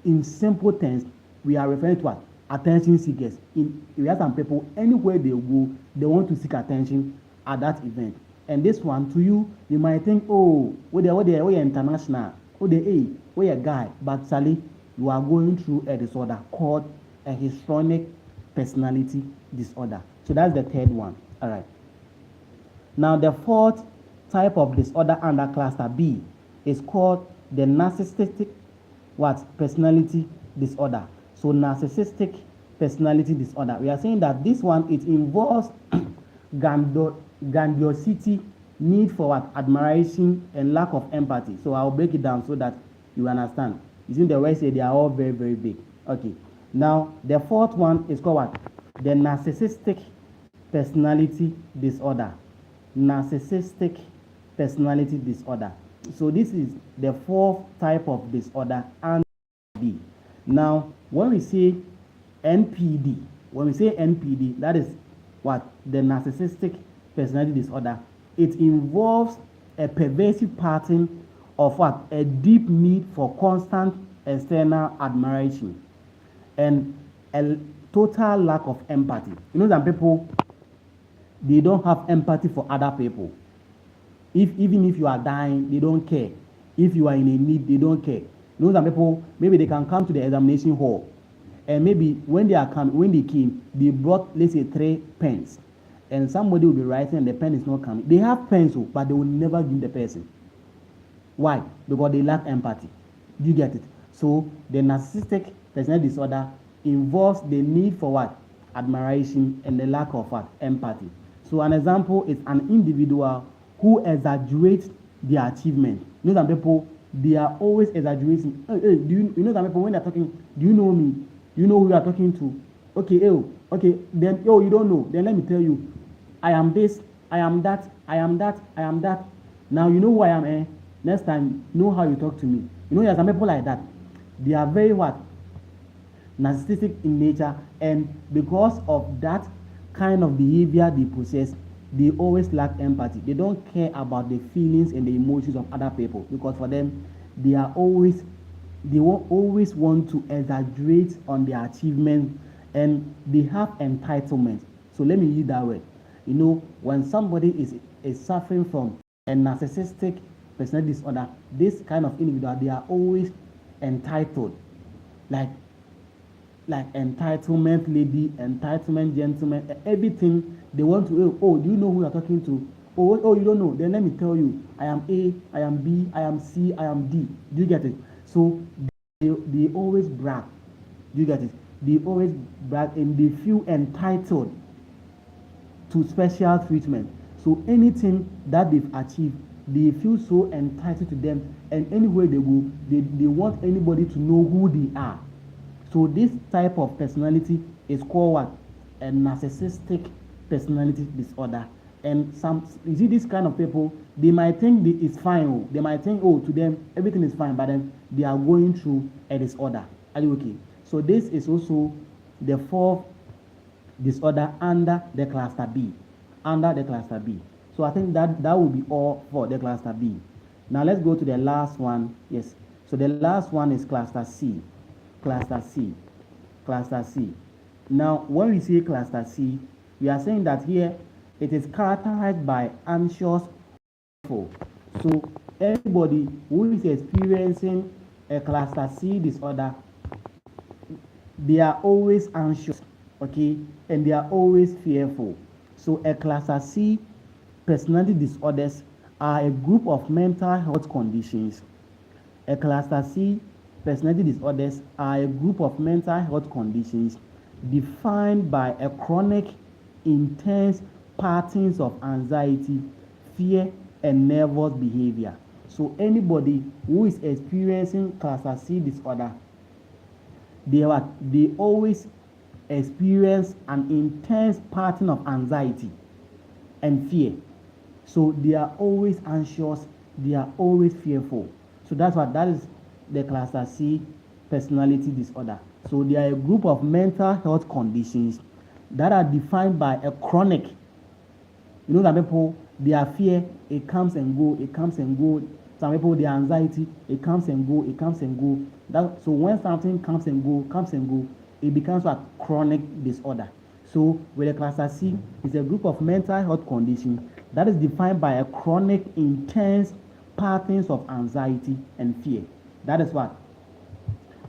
in simple terms, we are referring to what? Attention seekers. We have some people, anywhere they go, they want to seek attention at that event. And this one, to you, you might think, oh, we are international, we are a guy, but Sally, you are going through a disorder called a histrionic personality disorder. So that's the third one. All right. Now, the fourth type of disorder under cluster B is called the narcissistic personality disorder. So narcissistic personality disorder. We are saying that this one, it involves grandiosity, need for admiration, and lack of empathy. So I'll break it down so that you understand. Using the word say they are all very, very big. Okay. Now the fourth one is called what? The narcissistic personality disorder. Narcissistic personality disorder. So this is the fourth type of disorder and B. Now when we say NPD, that is what? The narcissistic personality disorder. It involves a pervasive pattern of what? A deep need for constant external admiration and a total lack of empathy. You know, some people, they don't have empathy for other people. Even if you are dying, they don't care. If you are in a need, they don't care. You know, some people, maybe they can come to the examination hall, and maybe when they came, they brought, let's say, 3 pens, and somebody will be writing and the pen is not coming. They have pencil, but they will never give the person. Why? Because they lack empathy. Do you get it? So the narcissistic personality disorder involves the need for what? Admiration and the lack of what? Empathy. So an example is an individual who exaggerates their achievement. You know some people, they are always exaggerating. Hey, do you know some people when they're talking, do you know me? Do you know who you are talking to? Okay, then you don't know. Then let me tell you, I am this, I am that, I am that, I am that. Now you know who I am, Next time, know how you talk to me. You know, there are some people like that. They are very what? Narcissistic in nature, and because of that kind of behavior they possess, they always lack empathy. They don't care about the feelings and the emotions of other people, because for them, they always want to exaggerate on their achievements, and they have entitlement. So let me use that word. You know, when somebody is suffering from a narcissistic personality disorder, this kind of individual, they are always entitled, like entitlement lady, entitlement gentleman, everything they want to. Oh, do you know who you are talking to? Oh, you don't know? Then let me tell you, I am A, I am B, I am C, I am D. Do you get it? So they always brag. Do you get it? They always brag, and they feel entitled to special treatment. So anything that they've achieved, they feel so entitled to them, and anywhere they go, they want anybody to know who they are. So this type of personality is called what? A narcissistic personality disorder. And you see, this kind of people, they might think it's fine. They might think, to them everything is fine, but then they are going through a disorder. Are you okay? So this is also the fourth disorder under the cluster B. So I think that will be all for the cluster B. Now let's go to the last one. Yes. So the last one is cluster C. Cluster C. Now, when we say cluster C, we are saying that here it is characterized by anxious. So anybody who is experiencing a cluster C disorder, they are always anxious, okay, and they are always fearful. So a cluster C personality disorders are a group of mental health conditions A cluster C personality disorders are a group of mental health conditions defined by a chronic, intense patterns of anxiety, fear, and nervous behavior. So anybody who is experiencing cluster C disorder, they always experience an intense pattern of anxiety and fear. So they are always anxious, they are always fearful. So that is the cluster C personality disorder. So they are a group of mental health conditions that are defined by a chronic. You know, some people, their fear, it comes and go, it comes and go. Some people, their anxiety, it comes and go, it comes and go. So when something comes and go, it becomes a chronic disorder. So with a cluster C, it's a group of mental health conditions that is defined by a chronic, intense patterns of anxiety and fear. That is what?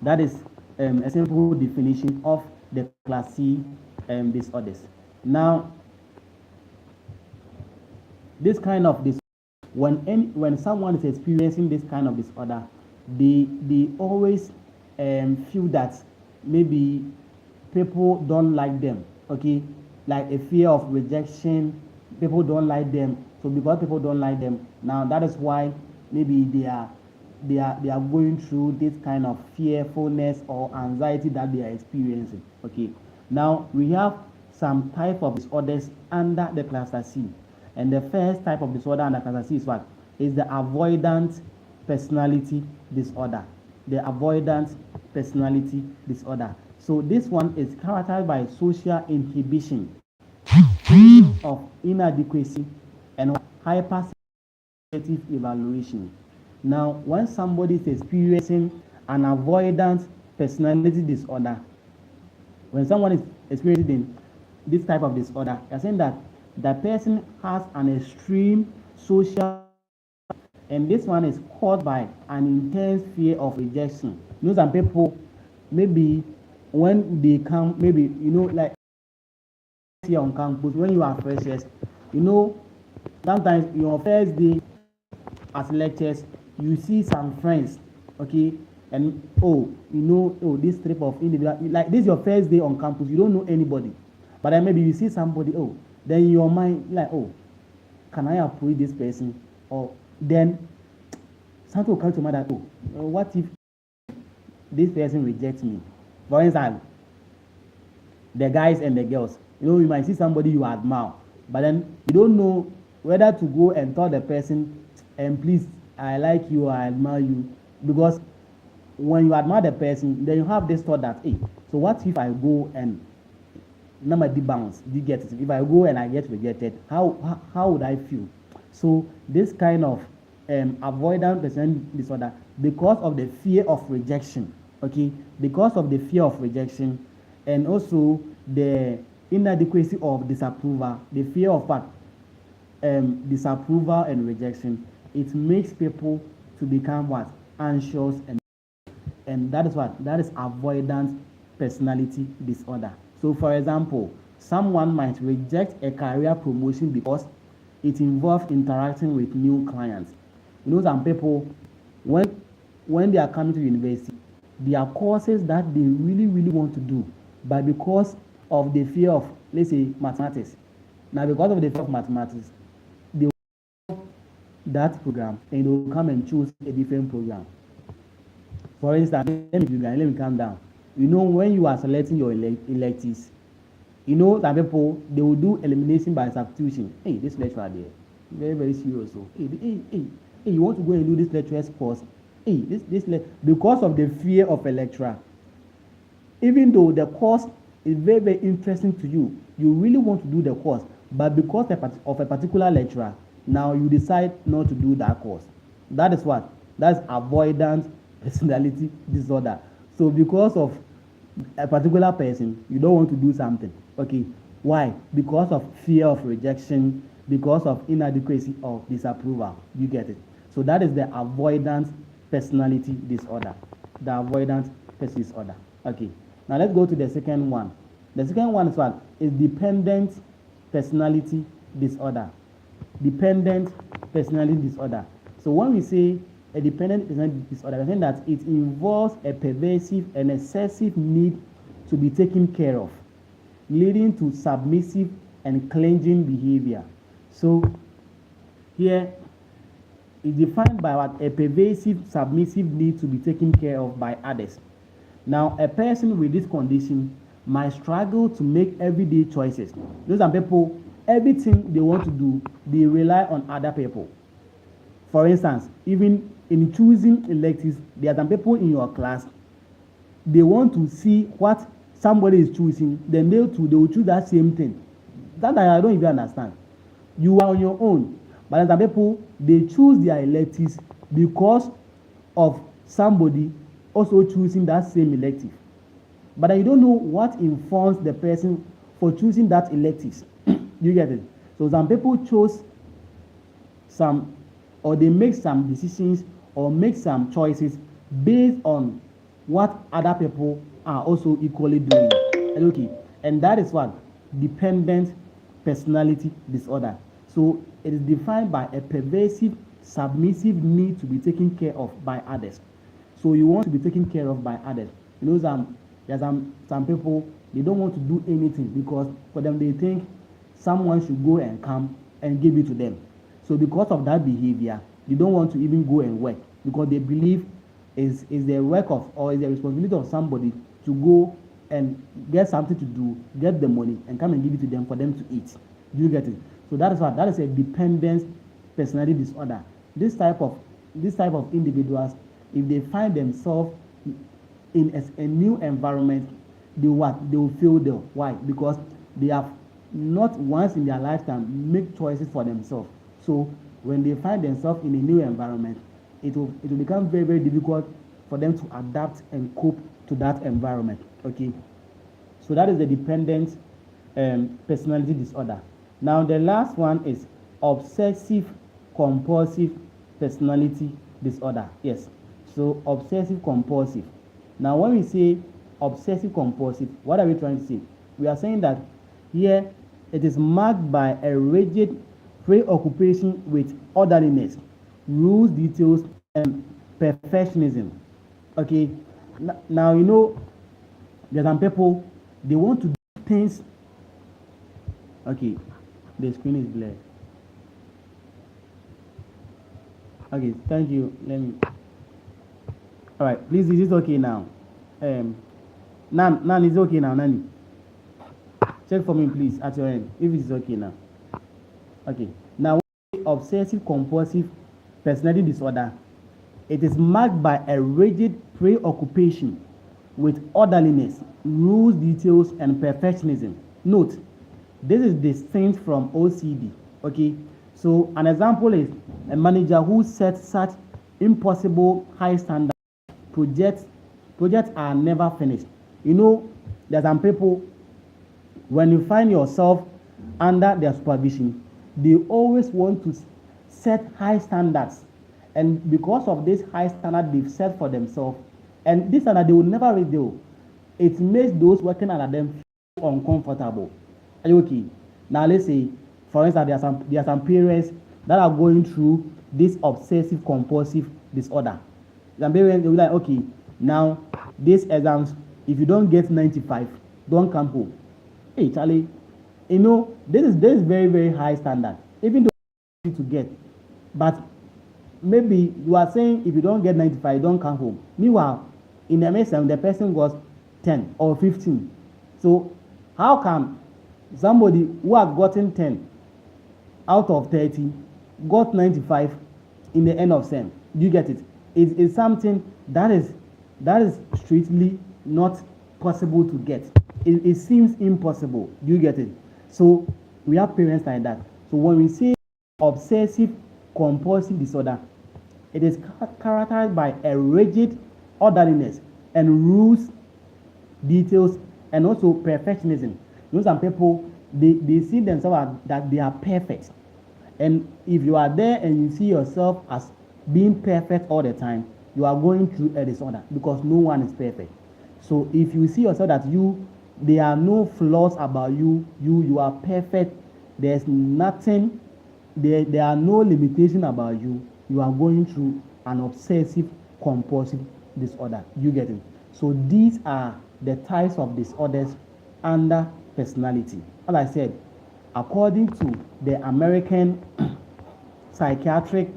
That is a simple definition of the class C disorders. Now, this kind of disorder, when someone is experiencing this kind of disorder, they always feel that maybe people don't like them, okay, like a fear of rejection. People don't like them. So because people don't like them, now that is why maybe they are going through this kind of fearfulness or anxiety that they are experiencing. Okay, now we have some type of disorders under the cluster C, and the first type of disorder under cluster C is what? Is the avoidant personality disorder. The avoidant personality disorder. So this one is characterized by social inhibition, feeling of inadequacy, and hypersensitive evaluation. Now, when somebody is experiencing an avoidant personality disorder, when someone is experiencing this type of disorder, you're saying that the person has an extreme social, and this one is caused by an intense fear of rejection. You know, some people, maybe when they come, maybe, you know, like here on campus, when you are freshers, you know, sometimes your first day as lectures, you see some friends, okay, and this trip of individual, like this is your first day on campus, you don't know anybody, but then maybe you see somebody, then in your mind, like, can I approach this person? Or then something will come to mind that, what if this person rejects me? For instance, the guys and the girls, you might see somebody you admire, but then you don't know whether to go and tell the person, and please, I like you, I admire you, because when you admire the person, then you have this thought that, so what if I go and number bounce? Do you get it? If I go and I get rejected, how would I feel? So this kind of avoidant personality disorder, because of the fear of rejection, okay, because of the fear of rejection, and also the inadequacy of disapproval, the fear of what? Disapproval and rejection, it makes people to become what? Anxious, and that is what? That is avoidant personality disorder. So for example, someone might reject a career promotion because it involves interacting with new clients. You know, some people, when they are coming to university, there are courses that they really, really want to do, but because of the fear of, let's say, mathematics. Now, because of the fear of mathematics, they will that program and they will come and choose a different program. For instance, let me calm down. You know, when you are selecting your electives, you know, some people, they will do elimination by substitution. Hey, this lecturer there, very, very serious. So, hey, you want to go and do this lecturer's course? Hey, because of the fear of a lecturer, even though the course is very, very interesting to you, you really want to do the course, but because of a particular lecturer, now you decide not to do that course. That is what? That's avoidant personality disorder. So because of a particular person, you don't want to do something. Okay, why? Because of fear of rejection, because of inadequacy or disapproval. You get it? So that is the avoidant personality disorder. The avoidant personality disorder. Okay, now let's go to the second one. The second one is what? Is dependent personality disorder. Dependent personality disorder. So when we say a dependent personality disorder, we're saying that it involves a pervasive and excessive need to be taken care of, leading to submissive and clinging behavior. So here is defined by what? A pervasive, submissive need to be taken care of by others. Now, a person with this condition might struggle to make everyday choices. Those are people, everything they want to do, they rely on other people. For instance, even in choosing electives, there are some people in your class, they want to see what somebody is choosing, then they will choose that same thing. That I don't even understand. You are on your own, but some people, they choose their electives because of somebody also choosing that same elective. But you don't know what informs the person for choosing that electives. You get it? So some people chose some, or they make some decisions or make some choices based on what other people are also equally doing. Okay, and that is what? Dependent personality disorder. So it is defined by a pervasive, submissive need to be taken care of by others. So you want to be taken care of by others. You know, there's some people, they don't want to do anything because for them they think someone should go and come and give it to them. So because of that behavior, they don't want to even go and work because they believe is the work of, or is the responsibility of somebody to go and get something to do, get the money and come and give it to them for them to eat. Do you get it? So that is a dependent personality disorder. This type of individuals, if they find themselves in a new environment, they will feel there. Why? Because they have not once in their lifetime make choices for themselves. So when they find themselves in a new environment, it will become very, very difficult for them to adapt and cope to that environment. Okay, so that is the dependent personality disorder. Now the last one is obsessive compulsive personality disorder. Yes, so obsessive compulsive. Now when we say obsessive compulsive, what are we trying to say? We are saying that here it is marked by a rigid preoccupation with orderliness, rules, details, and perfectionism. Okay, now you know there are some people, they want to do things. Okay, the screen is blared. Okay, thank you. Let me. All right, please, is it okay now? Nan, is it okay now, Nani? Check for me, please, at your end, if it's okay now. Okay, now obsessive compulsive personality disorder, it is marked by a rigid preoccupation with orderliness, rules, details, and perfectionism. Note, this is distinct from OCD. Okay, so an example is a manager who sets such impossible high standards. Projects are never finished. You know, there are some people, when you find yourself under their supervision, they always want to set high standards, and because of this high standard they've set for themselves, and this standard they will never reach, it makes those working under them feel uncomfortable. Are you okay? Now let's say, for instance, there are some parents that are going through this obsessive compulsive disorder. Some parents, they will be like, okay, now these exams, if you don't get 95, don't come home. Hey Charlie, you know, this is very, very high standard, even though you to get, but maybe you are saying if you don't get 95, don't come home. Meanwhile, in the MSM, the person got 10 or 15. So how come somebody who has gotten 10 out of 30 got 95 in the end of SEM? Do you get it? It's something that is strictly not possible to get. It seems impossible. Do you get it? So we have parents like that. So when we say obsessive compulsive disorder, it is characterized by a rigid orderliness and rules, details, and also perfectionism. You know, some people, they see themselves that they are perfect, and if you are there and you see yourself as being perfect all the time, you are going through a disorder, because no one is perfect. So if you see yourself that there are no flaws about you are perfect, there's nothing, there are no limitation about you, you are going through an obsessive compulsive disorder. You get it? So these are the types of disorders under personality. As I said, according to the American Psychiatric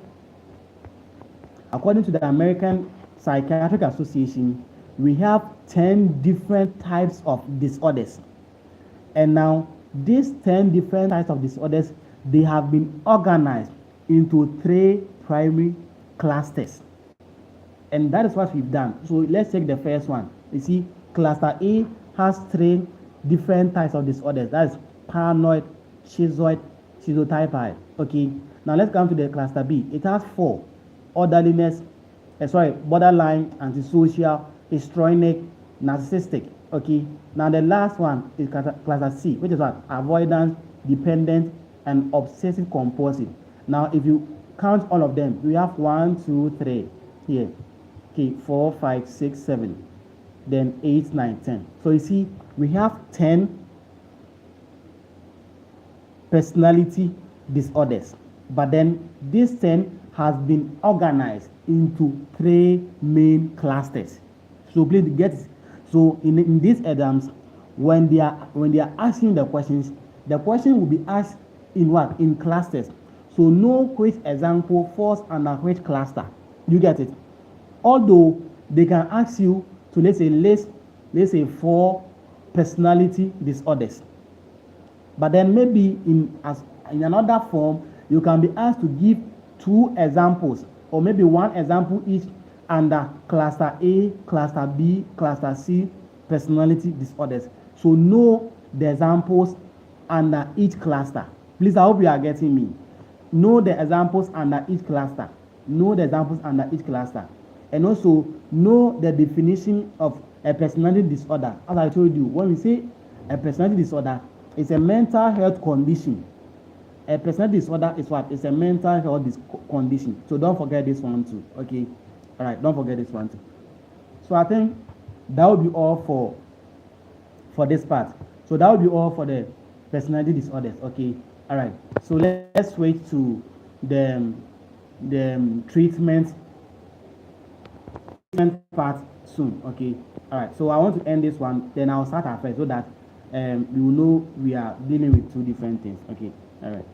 Association, we have 10 different types of disorders. And now these 10 different types of disorders, they have been organized into 3 primary clusters. And that is what we've done. So let's take the first one. You see, cluster A has 3 different types of disorders. That is paranoid, schizoid, schizotypal. Okay. Now let's come to the cluster B. It has 4: borderline, antisocial, histrionic, narcissistic. Okay. Now the last one is cluster C, which is what? Avoidance, dependent, and obsessive compulsive. Now if you count all of them, we have 1, 2, 3 here. Okay, 4, 5, 6, 7, then 8, 9, 10. So you see, we have 10 personality disorders, but then this 10 has been organized into 3 main clusters. So please get it. So in these exams, when they are asking the questions, the question will be asked in what? In clusters. So know which example falls under which cluster. You get it? Although they can ask you to let's say 4 personality disorders, but then maybe in another form you can be asked to give 2 examples, or maybe 1 example each under cluster A, cluster B, cluster C personality disorders. So know the examples under each cluster. Please, I hope you are getting me. Know the examples under each cluster. Know the examples under each cluster. And also know the definition of a personality disorder. As I told you, when we say a personality disorder, it's a mental health condition. A personality disorder is what? It's a mental health condition. So don't forget this one too. Okay. All right. Don't forget this one too. So I think that will be all for this part. So that will be all for the personality disorders. Okay. All right. So let's switch to the treatment part soon. Okay. All right. So I want to end this one, then I'll start afresh so that we will know we are dealing with 2 different things. Okay. All right.